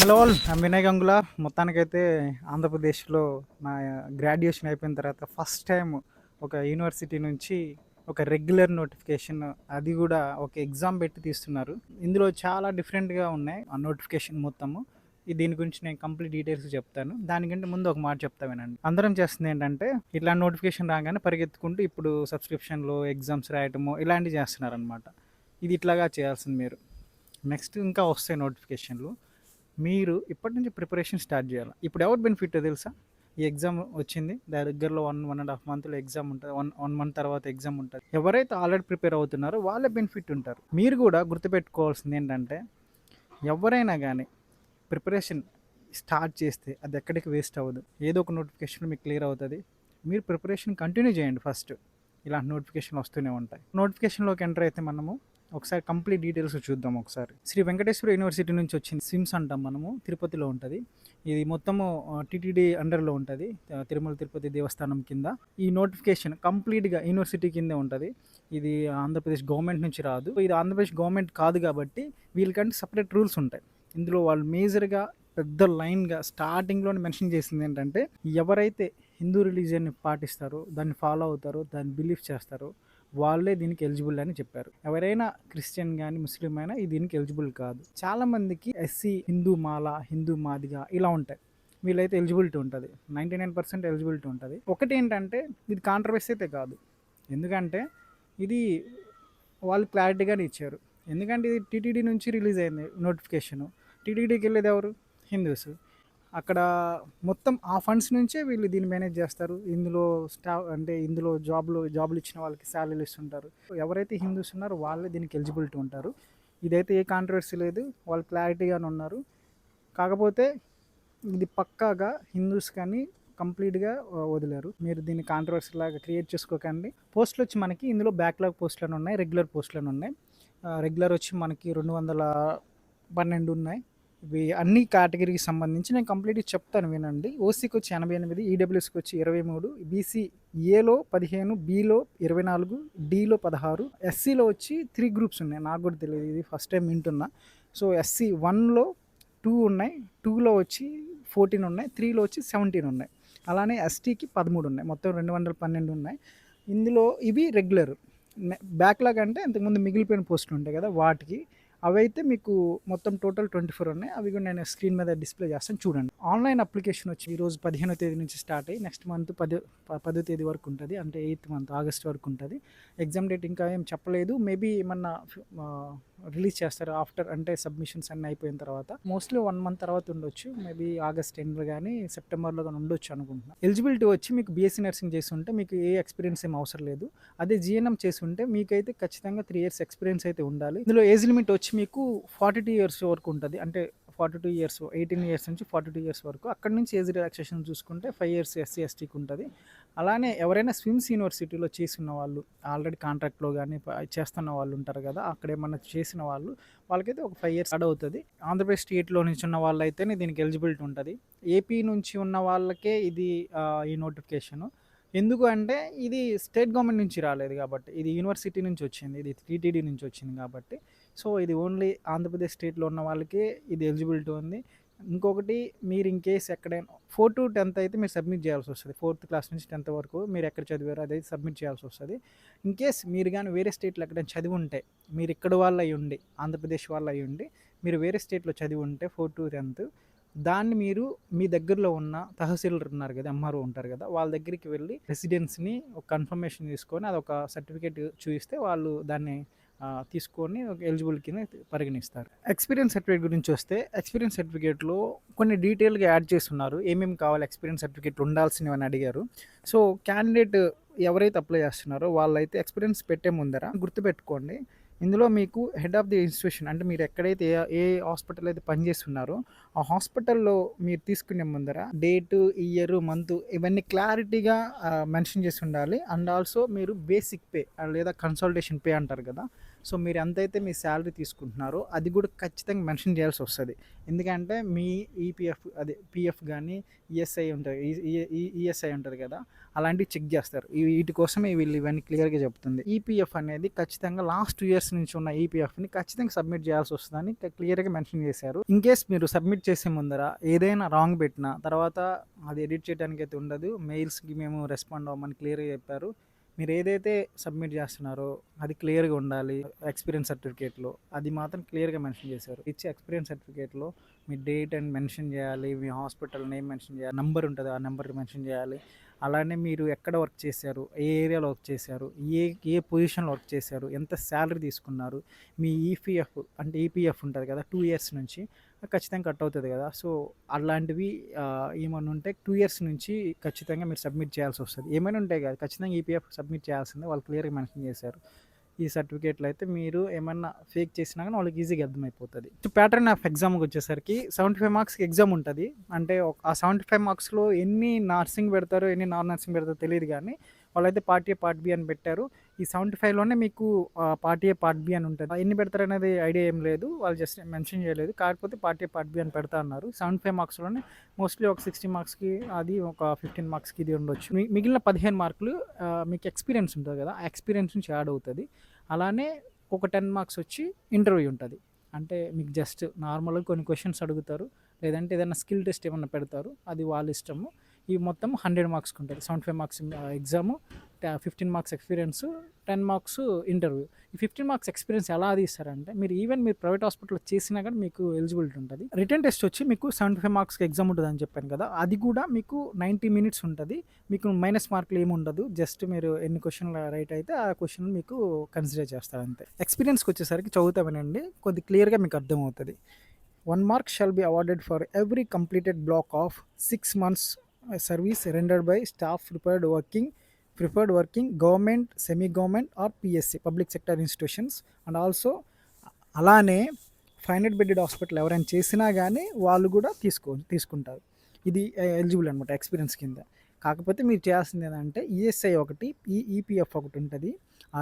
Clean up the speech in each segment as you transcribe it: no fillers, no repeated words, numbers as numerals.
Hello all, I'm Vinay Gangula. మొత్తానికైతే ఆంధ్రప్రదేశ్లో నా గ్రాడ్యుయేషన్ అయిపోయిన తర్వాత ఫస్ట్ టైం ఒక యూనివర్సిటీ నుంచి ఒక రెగ్యులర్ నోటిఫికేషన్, అది కూడా ఒక ఎగ్జామ్ పెట్టి తీస్తున్నారు. ఇందులో చాలా డిఫరెంట్గా ఉన్నాయి ఆ నోటిఫికేషన్ మొత్తము. దీని గురించి నేను కంప్లీట్ డీటెయిల్స్ చెప్తాను. దానికంటే ముందు ఒక మాట చెప్తా వినండి. అందరం చేస్తుంది ఏంటంటే ఇట్లా నోటిఫికేషన్ రాగానే పరిగెత్తుకుంటూ ఇప్పుడు సబ్స్క్రిప్షన్లు ఎగ్జామ్స్ రాయటము ఇలాంటివి చేస్తున్నారనమాట. ఇది ఇట్లాగా చేయాల్సింది మీరు. నెక్స్ట్ ఇంకా వస్తాయి నోటిఫికేషన్లు. మీరు ఇప్పటి నుంచి ప్రిపరేషన్ స్టార్ట్ చేయాలి. ఇప్పుడు ఎవరు బెనిఫిట్ తెలుసా? ఈ ఎగ్జామ్ వచ్చింది దగ్గరలో 1.5 మంత్లో ఎగ్జామ్ ఉంటుంది. వన్ మంత్ తర్వాత ఎగ్జామ్ ఉంటుంది. ఎవరైతే ఆల్రెడీ ప్రిపేర్ అవుతున్నారో వాళ్ళే బెనిఫిట్ ఉంటారు. మీరు కూడా గుర్తుపెట్టుకోవాల్సింది ఏంటంటే ఎవరైనా కానీ ప్రిపరేషన్ స్టార్ట్ చేస్తే అది ఎక్కడికి వేస్ట్ అవ్వదు. ఏదో ఒక నోటిఫికేషన్ మీకు క్లియర్ అవుతుంది. మీరు ప్రిపరేషన్ కంటిన్యూ చేయండి. ఫస్ట్ ఇలాంటి నోటిఫికేషన్లు వస్తూనే ఉంటాయి. నోటిఫికేషన్లోకి ఎంటర్ అయితే మనము ఒకసారి కంప్లీట్ డీటెయిల్స్ చూద్దాం. ఒకసారి శ్రీ వెంకటేశ్వర యూనివర్సిటీ నుంచి వచ్చింది. స్విమ్స్ అంటాం మనము, తిరుపతిలో ఉంటుంది. ఇది మొత్తము టీటీడీ అండర్లో ఉంటుంది, తిరుమల తిరుపతి దేవస్థానం కింద. ఈ నోటిఫికేషన్ కంప్లీట్గా యూనివర్సిటీ కిందే ఉంటుంది. ఇది ఆంధ్రప్రదేశ్ గవర్నమెంట్ నుంచి రాదు. ఇది ఆంధ్రప్రదేశ్ గవర్నమెంట్ కాదు కాబట్టి వీళ్ళకంటే సపరేట్ రూల్స్ ఉంటాయి. ఇందులో వాళ్ళు మేజర్గా పెద్ద లైన్గా స్టార్టింగ్లోనే మెన్షన్ చేసింది ఏంటంటే ఎవరైతే హిందూ రిలీజియన్ని పాటిస్తారో, దాన్ని ఫాలో అవుతారో, దాన్ని బిలీవ్ చేస్తారో వాళ్ళే దీనికి ఎలిజిబుల్ అని చెప్పారు. ఎవరైనా క్రిస్టియన్ కానీ ముస్లిం అయినా ఇది దీనికి ఎలిజిబుల్ కాదు. చాలామందికి ఎస్సీ, హిందూ మాల, హిందూ మాదిగా ఇలా ఉంటాయి. వీళ్ళైతే ఎలిజిబిలిటీ ఉంటుంది. 99% ఎలిజిబిలిటీ ఉంటుంది. ఒకటి ఏంటంటే ఇది కాంట్రవర్సీ అయితే కాదు. ఎందుకంటే ఇది వాళ్ళు క్లారిటీగానే ఇచ్చారు. ఎందుకంటే ఇది టీటీడీ నుంచి రిలీజ్ అయింది నోటిఫికేషను. టీటీడీకి వెళ్ళేది ఎవరు? హిందూస్. అక్కడ మొత్తం ఆ ఫండ్స్ నుంచే వీళ్ళు దీన్ని మేనేజ్ చేస్తారు. ఇందులో అంటే ఇందులో జాబులు ఇచ్చిన వాళ్ళకి శాలరీలు ఇస్తుంటారు. ఎవరైతే హిందూస్ ఉన్నారో వాళ్ళే దీనికి ఎలిజిబిలిటీ ఉంటారు. ఇదైతే ఏ కాంట్రవర్సీ లేదు, వాళ్ళు క్లారిటీగానే ఉన్నారు. కాకపోతే ఇది పక్కాగా హిందూస్ కానీ కంప్లీట్గా వదిలేరు. మీరు దీన్ని కాంట్రవర్సీ లాగా క్రియేట్ చేసుకోకండి. పోస్టులు వచ్చి మనకి ఇందులో బ్యాక్లాగ్ పోస్టులను ఉన్నాయి, రెగ్యులర్ పోస్టులను ఉన్నాయి. రెగ్యులర్ వచ్చి మనకి 212 ఉన్నాయి. ఇవి అన్ని కేటగిరీకి సంబంధించి నేను కంప్లీట్గా చెప్తాను వినండి. ఓసీకి వచ్చి 88, ఈడబ్ల్యూఎస్కి వచ్చి 23, బీసీ ఏలో 15, బిలో 24, డిలో 16, ఎస్సీలో వచ్చి 3 గ్రూప్స్ ఉన్నాయి. నాకు కూడా తెలియదు, ఇది ఫస్ట్ టైం వింటున్నా. సో ఎస్సీ 1లో 2 ఉన్నాయి, 2లో వచ్చి 14 ఉన్నాయి, 3లో వచ్చి 17 ఉన్నాయి. అలానే ఎస్టీకి 13 ఉన్నాయి. మొత్తం 212 ఉన్నాయి. ఇందులో ఇవి రెగ్యులర్. బ్యాక్లాగ్ అంటే ఇంతకుముందు మిగిలిపోయిన పోస్టులు ఉంటాయి కదా, వాటికి అవైతే మీకు మొత్తం టోటల్ 24 ఉన్నాయి. అవి కూడా నేను స్క్రీన్ మీద డిస్ప్లే చేస్తాను, చూడండి. ఆన్లైన్ అప్లికేషన్ వచ్చి ఈరోజు 15వ తేదీ నుంచి స్టార్ట్ అయ్యి నెక్స్ట్ మంత్ 10వ తేదీ వరకు ఉంటుంది. అంటే 8th మంత్ ఆగస్ట్ వరకు ఉంటుంది. ఎగ్జామ్ డేట్ ఇంకా ఏం చెప్పలేదు. మేబీ ఏమన్నా రిలీజ్ చేస్తారు ఆఫ్టర్, అంటే సబ్మిషన్స్ అన్నీ అయిపోయిన తర్వాత. మోస్ట్లీ 1 మంత్ తర్వాత ఉండొచ్చు. మేబీ ఆగస్ట్ ఎండ్లో కానీ సెప్టెంబర్లో కానీ ఉండొచ్చు అనుకుంటున్నాను. ఎలిజిబిలిటీ వచ్చి మీకు బీఎస్సీ నర్సింగ్ చేసి ఉంటే మీకు ఏ ఎక్స్పీరియన్స్ ఏం అవసరం లేదు. అదే జీఎన్ఎం చేసి ఉంటే మీకైతే ఖచ్చితంగా 3 years ఎక్స్పీరియన్స్ అయితే ఉండాలి. ఇందులో ఏజ్ లిమిట్ వచ్చి మీకు 42 years వరకు ఉంటుంది. అంటే 42 years, 18 years నుంచి 42 years వరకు. అక్కడ నుంచి ఏజ్ రిలాక్సేషన్ చూసుకుంటే 5 years ఎస్సీ ఎస్టీకి ఉంటుంది. అలానే ఎవరైనా స్విమ్స్ యూనివర్సిటీలో చేసిన వాళ్ళు, ఆల్రెడీ కాంట్రాక్ట్లో కానీ చేస్తున్న వాళ్ళు ఉంటారు కదా, అక్కడ ఏమన్నా చేసిన వాళ్ళకైతే ఒక 5 years యాడ్ అవుతుంది. ఆంధ్రప్రదేశ్ స్టేట్లో నుంచి ఉన్న వాళ్ళైతేనే దీనికి ఎలిజిబిలిటీ ఉంటుంది. ఏపీ నుంచి ఉన్న వాళ్ళకే ఇది ఈ నోటిఫికేషను. ఎందుకు అంటే ఇది స్టేట్ గవర్నమెంట్ నుంచి రాలేదు కాబట్టి, ఇది యూనివర్సిటీ నుంచి వచ్చింది, ఇది టీటీడీ నుంచి వచ్చింది కాబట్టి. సో ఇది ఓన్లీ ఆంధ్రప్రదేశ్ స్టేట్లో ఉన్న వాళ్ళకే ఇది ఎలిజిబిలిటీ ఉంది. ఇంకొకటి, మీరు ఇన్ కేస్ ఎక్కడైనా 4 to 10th అయితే మీరు సబ్మిట్ చేయాల్సి వస్తుంది. 4th క్లాస్ నుంచి 10th వరకు మీరు ఎక్కడ చదివారో అదైతే సబ్మిట్ చేయాల్సి వస్తుంది. ఇన్ కేస్ మీరు కానీ వేరే స్టేట్లో ఎక్కడైనా చదివి ఉంటే, మీరు ఇక్కడ వాళ్ళు అయ్యి ఉండి, ఆంధ్రప్రదేశ్ వాళ్ళు అయ్యి ఉండి మీరు వేరే స్టేట్లో చదివి ఉంటే 4 to 10th, దాన్ని మీరు మీ దగ్గరలో ఉన్న తహసీల్దార్ ఉన్నారు కదా, ఎంఆర్ఓ ఉంటారు కదా, వాళ్ళ దగ్గరికి వెళ్ళి రెసిడెన్స్ని ఒక కన్ఫర్మేషన్ తీసుకొని అదొక సర్టిఫికేట్ చూపిస్తే వాళ్ళు దాన్ని తీసుకొని ఒక ఎలిజిబుల్ కింద పరిగణిస్తారు. ఎక్స్పీరియన్స్ సర్టిఫికేట్ గురించి వస్తే, ఎక్స్పీరియన్స్ సర్టిఫికేట్లో కొన్ని డీటెయిల్గా యాడ్ చేస్తున్నారు. ఏమేమి కావాలి ఎక్స్పీరియన్స్ సర్టిఫికేట్ ఉండాల్సినవి అని అడిగారు. సో క్యాండిడేట్ ఎవరైతే అప్లై చేస్తున్నారో వాళ్ళైతే ఎక్స్పీరియన్స్ పెట్టే ముందర గుర్తుపెట్టుకోండి, ఇందులో మీకు హెడ్ ఆఫ్ ది ఇన్స్టిట్యూషన్, అంటే మీరు ఎక్కడైతే ఏ హాస్పిటల్ అయితే పనిచేస్తున్నారో ఆ హాస్పిటల్లో మీరు తీసుకునే ముందర డేటు, ఇయర్, మంత్ ఇవన్నీ క్లారిటీగా మెన్షన్ చేసి ఉండాలి. అండ్ ఆల్సో మీరు బేసిక్ పే లేదా కన్సల్టేషన్ పే అంటారు కదా, సో మీరు ఎంతైతే మీ శాలరీ తీసుకుంటున్నారో అది కూడా ఖచ్చితంగా మెన్షన్ చేయాల్సి వస్తుంది. ఎందుకంటే మీ ఈపీఎఫ్ అదే పీఎఫ్ కానీ ఈఎస్ఐ ఉంటుంది, ఈఎస్ఐ ఉంటుంది కదా, అలాంటివి చెక్ చేస్తారు. వీటి కోసమే వీళ్ళు ఇవన్నీ క్లియర్గా చెప్తుంది. ఈపీఎఫ్ అనేది ఖచ్చితంగా లాస్ట్ 2 years నుంచి ఉన్న ఈపీఎఫ్ని ఖచ్చితంగా సబ్మిట్ చేయాల్సి వస్తుందని క్లియర్గా మెన్షన్ చేశారు. ఇన్ కేస్ మీరు సబ్మిట్ చేసే ముందర ఏదైనా రాంగ్ పెట్టినా తర్వాత అది ఎడిట్ చేయడానికి అయితే ఉండదు. మెయిల్స్కి మేము రెస్పాండ్ అవ్వమని క్లియర్గా చెప్పారు. మీరు ఏదైతే సబ్మిట్ చేస్తున్నారో అది క్లియర్గా ఉండాలి. ఎక్స్పీరియన్స్ సర్టిఫికేట్లో అది మాత్రం క్లియర్గా మెన్షన్ చేశారు. ఇచ్చే ఎక్స్పీరియన్స్ సర్టిఫికేట్లో మీ డేట్ అండ్ మెన్షన్ చేయాలి, మీ హాస్పిటల్ నేమ్ మెన్షన్ చేయాలి, నెంబర్ ఉంటుంది ఆ నెంబర్ మెన్షన్ చేయాలి. అలానే మీరు ఎక్కడ వర్క్ చేశారు, ఏ ఏరియాలో వర్క్ చేశారు, ఏ పొజిషన్లో వర్క్ చేశారు, ఎంత శాలరీ తీసుకున్నారు, మీ ఈపీఎఫ్ అంటే ఈపీఎఫ్ ఉంటుంది కదా 2 years నుంచి ఖచ్చితంగా కట్ అవుతుంది కదా. సో అలాంటివి ఏమైనా ఉంటే 2 years నుంచి ఖచ్చితంగా మీరు సబ్మిట్ చేయాల్సి వస్తుంది. ఏమైనా ఉంటాయి కదా ఖచ్చితంగా ఈపీఎఫ్ సబ్మిట్ చేయాల్సిందే, వాళ్ళు క్లియర్గా మెన్షన్ చేశారు. ఈ సర్టిఫికేట్లు అయితే మీరు ఏమన్నా ఫేక్ చేసినా కానీ వాళ్ళకి ఈజీగా అర్థమైపోతుంది. ప్యాటర్న్ ఆఫ్ ఎగ్జామ్కి వచ్చేసరికి 75 మార్క్స్కి ఎగ్జామ్ ఉంటుంది. అంటే ఆ 75 మార్క్స్లో ఎన్ని నర్సింగ్ పెడతారో ఎన్ని నాన్ నర్సింగ్ పెడతారో తెలియదు, కానీ వాళ్ళైతే పార్ట్ ఏ పార్ట్ బి అని పెట్టారు. ఈ 75లోనే మీకు పార్ట్ ఏ పార్ట్ బి అని ఉంటుంది. ఎన్ని పెడతారు అనేది ఐడియా ఏం లేదు, వాళ్ళు జస్ట్ మెన్షన్ చేయలేదు. కాకపోతే పార్ట్ ఏ పార్ట్ బి అని పెడతా అన్నారు. 75 మార్క్స్లోనే మోస్ట్లీ ఒక 60 మార్క్స్కి అది, ఒక 15 మార్క్స్కి ఇది ఉండొచ్చు. మిగిలిన 15 మార్కులు మీకు ఎక్స్పీరియన్స్ ఉంటుంది కదా, ఆ ఎక్స్పీరియన్స్ నుంచి యాడ్ అవుతుంది. అలానే ఒక 10 మార్క్స్ వచ్చి ఇంటర్వ్యూ ఉంటుంది. అంటే మీకు జస్ట్ నార్మల్గా కొన్ని క్వశ్చన్స్ అడుగుతారు, లేదంటే ఏదైనా స్కిల్ టెస్ట్ ఏమన్నా పెడతారు, అది వాళ్ళ ఇష్టము. ఈ మొత్తం 100 మార్క్స్కి ఉంటుంది. 75 marks exam, 15 marks experience, 10 marks interview. ఈ 15 మార్క్స్ ఎక్స్పీరియన్స్ ఎలా తీస్తారంటే మీరు ప్రైవేట్ హాస్పిటల్లో చేసినా కానీ మీకు ఎలిజిబిలిటీ ఉంటుంది. రిటర్న్ టెస్ట్ వచ్చి మీకు 75 మార్క్స్కి ఎగ్జామ్ ఉంటుంది అని చెప్పాను కదా, అది కూడా మీకు 90 minutes ఉంటుంది. మీకు మైనస్ మార్కులు ఏమి ఉండదు, జస్ట్ మీరు ఎన్ని క్వశ్చన్లు రైట్ అయితే ఆ క్వశ్చన్ మీకు కన్సిడర్ చేస్తారు అంతే. ఎక్స్పీరియన్స్కి వచ్చేసరికి చదువుతామనండి, కొద్ది క్లియర్గా మీకు అర్థమవుతుంది. 1 mark shall be awarded for every completed block of 6 months service rendered by staff preferred working government, semi-government or PSC public sector institutions, and also అలానే 500 bedded హాస్పిటల్ ఎవరైనా చేసినా కానీ వాళ్ళు కూడా తీసుకుంటారు. ఇది ఎలిజిబుల్ అనమాట ఎక్స్పీరియన్స్ కింద. కాకపోతే మీరు చేయాల్సింది ఏంటంటే ఈఎస్ఐ ఒకటి, ఈపీఎఫ్ ఒకటి ఉంటుంది. ఆ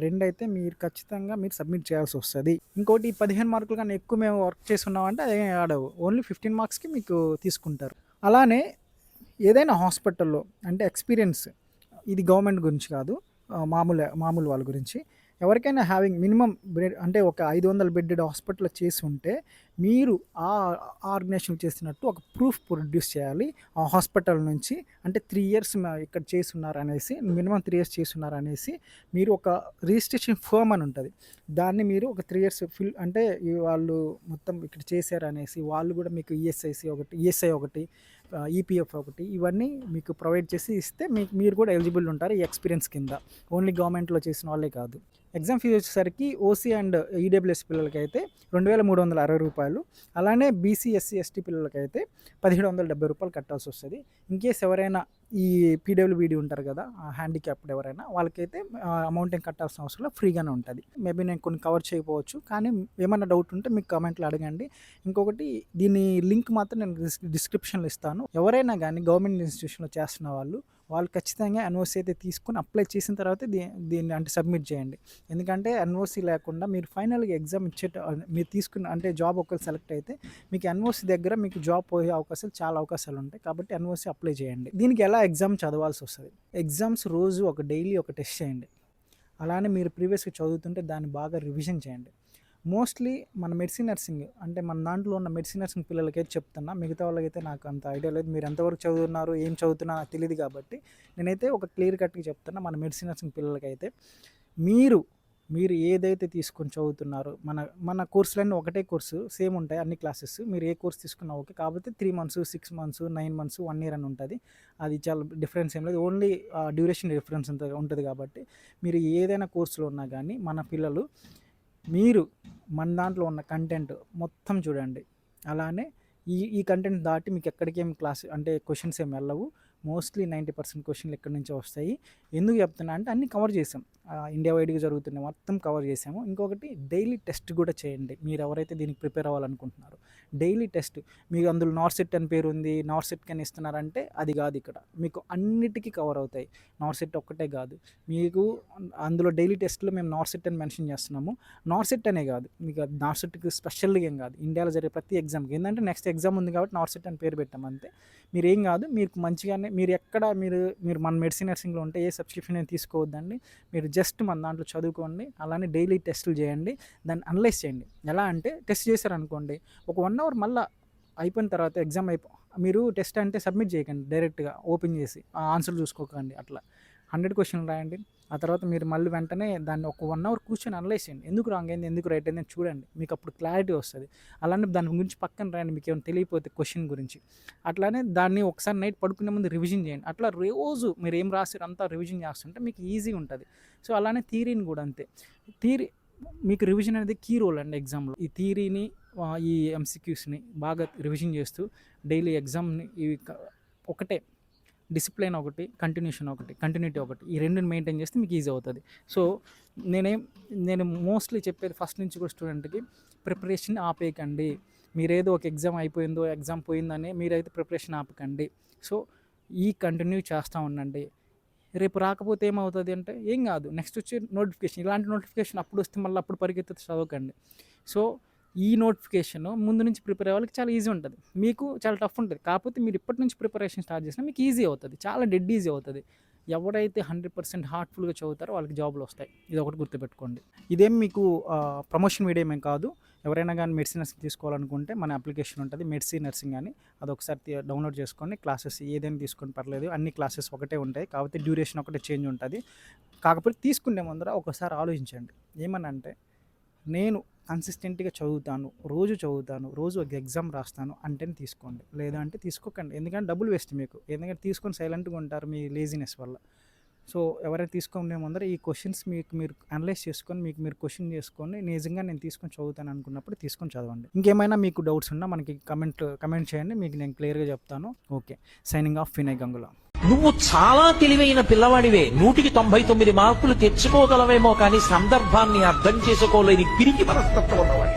రెండు అయితే మీరు ఖచ్చితంగా మీరు సబ్మిట్ చేయాల్సి వస్తుంది. ఇంకోటి 15 మార్కులు కానీ ఎక్కువ మేము వర్క్ చేసి ఉన్నామంటే అదే ఆడవు, ఓన్లీ 15 మార్క్స్కి మీకు తీసుకుంటారు. అలానే ఏదైనా హాస్పిటల్లో అంటే ఎక్స్పీరియన్స్, ఇది గవర్నమెంట్ గురించి కాదు, మామూలు వాళ్ళ గురించి, ఎవరికైనా హ్యావింగ్ మినిమం అంటే ఒక 500 bedded హాస్పిటల్ చేసి ఉంటే మీరు ఆ ఆర్గనైజేషన్ చేసినట్టు ఒక ప్రూఫ్ ప్రొడ్యూస్ చేయాలి ఆ హాస్పిటల్ నుంచి. అంటే 3 years ఇక్కడ చేస్తున్నారు అనేసి, మినిమం 3 years చేస్తున్నారు అనేసి మీరు ఒక రిజిస్ట్రేషన్ ఫర్మ్ అని ఉంటుంది, దాన్ని మీరు ఒక 3 years అంటే వాళ్ళు మొత్తం ఇక్కడ చేశారు అనేసి వాళ్ళు కూడా మీకు ఈఎస్ఐ ఒకటి ఈపీఎఫ్ ఒకటి ఇవన్నీ మీకు ప్రొవైడ్ చేసి ఇస్తే మీరు కూడా ఎలిజిబుల్ ఉంటారు ఈ ఎక్స్పీరియన్స్ కింద. ఓన్లీ గవర్నమెంట్లో చేసిన వాళ్ళే కాదు. ఎగ్జామ్ ఫీజు వచ్చేసరికి ఓసీ అండ్ ఈడబ్ల్యూఎస్ పిల్లలకి అయితే 2360 రూపాయలు, అలానే బీసీ ఎస్సీ ఎస్టీ పిల్లలకి అయితే 1770 రూపాయలు కట్టాల్సి వస్తుంది. ఇన్కేస్ ఎవరైనా ఈ పీడబ్ల్యూబీడీ ఉంటారు కదా, హ్యాండిక్యాప్డ్ ఎవరైనా, వాళ్ళకైతే అమౌంట్ ఏం కట్టాల్సిన అవసరం ఫ్రీగానే ఉంటుంది. మేబీ నేను కొన్ని కవర్ చేయకపోవచ్చు, కానీ ఏమైనా డౌట్ ఉంటే మీకు కామెంట్లో అడగండి. ఇంకొకటి, దీని లింక్ మాత్రం నేను డిస్క్రిప్షన్లో ఇస్తాను. ఎవరైనా కానీ గవర్నమెంట్ ఇన్స్టిట్యూషన్లో చేస్తున్న వాళ్ళు ఖచ్చితంగా ఎన్ఓసి అయితే తీసుకుని అప్లై చేసిన తర్వాత దీన్ని అంటే సబ్మిట్ చేయండి. ఎందుకంటే ఎన్ఓసి లేకుండా మీరు ఫైనల్గా ఎగ్జామ్ మీరు తీసుకున్న అంటే జాబ్ ఒకరు సెలెక్ట్ అయితే మీకు ఎన్ఓసి దగ్గర మీకు జాబ్ పోయే చాలా అవకాశాలు ఉంటాయి. కాబట్టి ఎన్ఓసి అప్లై చేయండి. దీనికి ఎలా ఎగ్జామ్ చదవాల్సి వస్తుంది, ఎగ్జామ్స్ రోజు డైలీ ఒక టెస్ట్ చేయండి. అలానే మీరు ప్రీవియస్గా చదువుతుంటే దాన్ని బాగా రివిజన్ చేయండి. మోస్ట్లీ మన మెడిసిన్ నర్సింగ్ అంటే మన దాంట్లో ఉన్న మెడిసిన్ నర్సింగ్ పిల్లలకైతే చెప్తున్నా, మిగతా వాళ్ళకైతే నాకు అంత ఐడియా లేదు. మీరు ఎంతవరకు చదువుతున్నారు, ఏం చదువుతున్నా నాకు తెలియదు. కాబట్టి నేనైతే ఒక క్లియర్ కట్గా చెప్తున్నా, మన మెడిసిన్ నర్సింగ్ పిల్లలకైతే మీరు ఏదైతే తీసుకొని చదువుతున్నారో, మన కోర్సులన్నీ ఒకటే కోర్సు సేమ్ ఉంటాయి అన్ని క్లాసెస్. మీరు ఏ కోర్స్ తీసుకున్నా ఓకే, కాకపోతే 3 months 6 months 9 months 1 year అని ఉంటుంది. అది చాలా డిఫరెన్స్ ఏం లేదు, ఓన్లీ డ్యూరేషన్ డిఫరెన్స్ ఉంటుంది. కాబట్టి మీరు ఏదైనా కోర్సులో ఉన్నా కానీ మన పిల్లలు మీరు మన దాంట్లో ఉన్న కంటెంట్ మొత్తం చూడండి. అలానే ఈ కంటెంట్ దాటి మీకు ఎక్కడికి ఏం క్లాస్ అంటే క్వశ్చన్స్ ఏమి వెళ్ళవు. మోస్ట్లీ 90% క్వశ్చన్లు ఇక్కడి నుంచే వస్తాయి. ఎందుకు చెప్తున్నా అంటే అన్నీ కవర్ చేసాం. ఇండియా వైడ్గా జరుగుతున్న మొత్తం కవర్ చేసాము. ఇంకొకటి డైలీ టెస్ట్ కూడా చేయండి. మీరు ఎవరైతే దీనికి ప్రిపేర్ అవ్వాలనుకుంటున్నారో డైలీ టెస్ట్. మీకు అందులో నార్సెట్ అని పేరు ఉంది, నార్సెట్ అని ఇస్తున్నారంటే అది కాదు. ఇక్కడ మీకు అన్నిటికీ కవర్ అవుతాయి. నార్సెట్ ఒక్కటే కాదు, మీకు అందులో డైలీ టెస్ట్లో మేము నార్సెట్ అని మెన్షన్ చేస్తున్నాము. నార్సెట్ అనే కాదు, మీకు నార్సెట్కి స్పెషల్గా ఏం కాదు. ఇండియాలో జరిగే ప్రతి ఎగ్జామ్కి ఏంటంటే నెక్స్ట్ ఎగ్జామ్ ఉంది కాబట్టి నార్సెట్ అని పేరు పెట్టాం అంతే. మీరు ఏం కాదు, మీకు మంచిగానే మీరు ఎక్కడ మీరు మన మెడిసిన్ నర్సింగ్లో ఉంటే ఏ సబ్స్క్రిప్షన్ ఏం తీసుకోవద్దండి. మీరు జస్ట్ మన దాంట్లో చదువుకోండి, అలానే డైలీ టెస్టులు చేయండి, దాన్ని అనలైజ్ చేయండి. ఎలా అంటే టెస్ట్ చేశారనుకోండి, ఒక 1 అవర్ మళ్ళీ అయిపోయిన తర్వాత ఎగ్జామ్ మీరు టెస్ట్ అంటే సబ్మిట్ చేయకండి, డైరెక్ట్గా ఓపెన్ చేసి ఆన్సర్ చూసుకోకండి. అట్లా 100 క్వశ్చన్లు రాయండి. ఆ తర్వాత మీరు మళ్ళీ వెంటనే దాన్ని ఒక 1 అవర్ కూర్చొని అనలైజ్ చేయండి. ఎందుకు రాంగ్ అయింది, ఎందుకు రైట్ అయింది అని చూడండి. మీకు అప్పుడు క్లారిటీ వస్తుంది. అలానే దాని గురించి పక్కన రాయండి, మీకు ఏమైనా తెలియకపోతే క్వశ్చన్ గురించి. అట్లానే దాన్ని ఒకసారి నైట్ పడుకునే ముందు రివిజన్ చేయండి. అట్లా రోజు మీరు ఏం రాసారు అంతా రివిజన్ చేస్తుంటే మీకు ఈజీగా ఉంటుంది. సో అలానే థియరీని కూడా అంతే. థియరీ మీకు రివిజన్ అనేది కీ రోల్ అండి ఎగ్జామ్లో. ఈ థియరీని ఈ ఎంసీక్యూస్ని బాగా రివిజన్ చేస్తూ డైలీ ఎగ్జామ్ని ఇవి ఒకటే డిసిప్లిన్ ఒకటి, కంటిన్యూటీ ఒకటి, ఈ రెండుని మెయింటైన్ చేస్తే మీకు ఈజీ అవుతుంది. సో నేను మోస్ట్లీ చెప్పేది ఫస్ట్ నుంచి కూడా స్టూడెంట్కి, ప్రిపరేషన్ ఆపేయకండి. మీరేదో ఒక ఎగ్జామ్ అయిపోయిందో, ఎగ్జామ్ పోయిందని మీరైతే ప్రిపరేషన్ ఆపకండి. సో కంటిన్యూ చేస్తూ ఉండండి. రేపు రాకపోతే ఏమవుతుంది అంటే ఏం కాదు, నెక్స్ట్ వచ్చే నోటిఫికేషన్, ఇలాంటి నోటిఫికేషన్ అప్పుడు వస్తే మళ్ళీ అప్పుడు పరిగెత్తి చదవకండి. సో ఈ నోటిఫికేషన్ ముందు నుంచి ప్రిపేర్ అయ్యే వాళ్ళకి చాలా ఈజీ ఉంటుంది, మీకు చాలా టఫ్ ఉంటుంది. కాకపోతే మీరు ఇప్పటి నుంచి ప్రిపరేషన్ స్టార్ట్ చేసినా మీకు ఈజీ అవుతుంది, చాలా డెడ్ ఈజీ అవుతుంది. ఎవరైతే 100% హార్ట్ఫుల్గా చదువుతారో వాళ్ళకి జాబులు వస్తాయి. ఇది ఒకటి గుర్తుపెట్టుకోండి. ఇదేం మీకు ప్రమోషన్ వీడియో ఏం కాదు. ఎవరైనా కానీ మెడిసిన్ నర్సింగ్ తీసుకోవాలనుకుంటే మన అప్లికేషన్ ఉంటుంది, మెడిసిన్ నర్సింగ్ అని. అదొకసారి డౌన్లోడ్ చేసుకొని క్లాసెస్ ఏదైనా తీసుకొని పర్లేదు, అన్ని క్లాసెస్ ఒకటే ఉంటాయి. కాకపోతే డ్యూరేషన్ ఒకటే చేంజ్ ఉంటుంది. కాకపోతే తీసుకునే ముందర ఒకసారి ఆలోచించండి. ఏమనంటే నేను కన్సిస్టెంట్గా చదువుతాను, రోజు ఒక ఎగ్జామ్ రాస్తాను అంటేనే తీసుకోండి, లేదంటే తీసుకోకండి. ఎందుకంటే డబ్బులు వేస్ట్ మీకు. ఎందుకంటే తీసుకొని సైలెంట్గా ఉంటారు మీ లేజినెస్ వల్ల. సో ఎవరైనా తీసుకునే ముందర ఈ క్వశ్చన్స్ మీరు అనలైజ్ చేసుకొని మీరు క్వశ్చన్ చేసుకొని నిజంగా నేను తీసుకొని చదువుతాను అనుకున్నప్పుడు తీసుకొని చదవండి. ఇంకేమైనా మీకు డౌట్స్ ఉన్నా మనకి కమెంట్ చేయండి, మీకు నేను క్లియర్గా చెప్తాను. Okay, signing off Vinay Gangula. నువ్వు చాలా తెలివైన పిల్లవాడివే, 199 మార్కులు తెచ్చుకోగలవేమో కానీ సందర్భాన్ని అర్థం చేసుకోలేని పిరికి మనస్తత్వం ఉన్నవాడివి.